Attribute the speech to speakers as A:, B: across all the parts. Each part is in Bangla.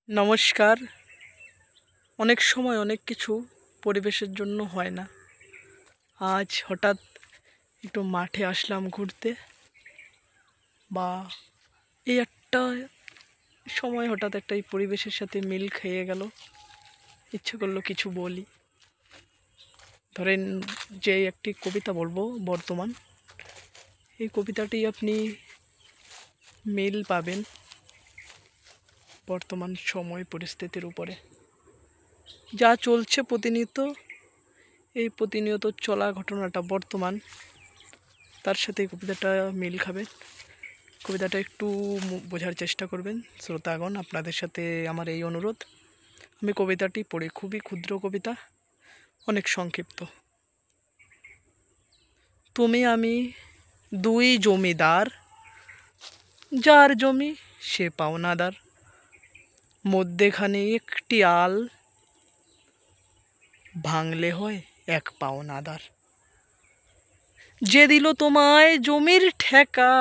A: নমস্কার। অনেক সময় অনেক কিছু পরিবেশের জন্য হয় না। আজ হঠাৎ একটু মাঠে আসলাম ঘুরতে, বা এই একটা সময় হঠাৎ একটা এই পরিবেশের সাথে মিল খেয়ে গেল, ইচ্ছে করলো কিছু বলি। ধরেন, যে একটি কবিতা বলবো বর্তমান, এই কবিতাটি আপনি মিল পাবেন বর্তমান সময় পরিস্থিতির উপরে যা চলছে প্রতিনিয়ত। এই প্রতিনিয়ত চলা ঘটনাটা বর্তমান, তার সাথে এই কবিতাটা মিল খাবে। কবিতাটা একটু বোঝার চেষ্টা করবেন শ্রোতাগণ, আপনাদের সাথে আমার এই অনুরোধ। আমি কবিতাটি পড়ি, খুবই ক্ষুদ্র কবিতা, অনেক সংক্ষিপ্ত। তুমি আমি দুই জমিদার, যার জমি সে পাওনাদার, মধ্যেখানে একটি আল, ভাঙলে হয় এক পাওনাদার। যে দিল তোমায় জমির ঠেকা,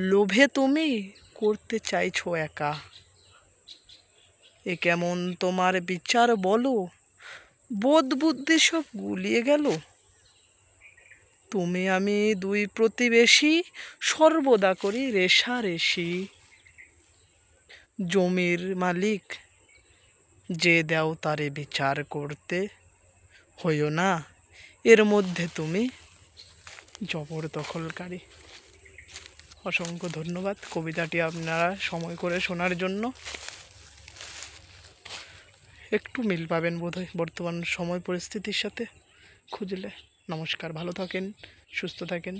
A: লোভে তুমি করতে চাইছো একা। এ কেমন তোমার বিচার বলো, বোধ বুদ্ধি সব গুলিয়ে গেল। তুমি আমি দুই প্রতিবেশী, সর্বদা করি রেষারেষি। জমির মালিক যে দেও তারে বিচার করতে, হইও না এর মধ্যে তুমি জবরদখলকারী। অসংখ্য ধন্যবাদ কবিতাটি আপনারা সময় করে শোনার জন্য। একটু মিল পাবেন বোধহয় বর্তমান সময় পরিস্থিতির সাথে খুঁজলে। নমস্কার, ভালো থাকেন, সুস্থ থাকেন।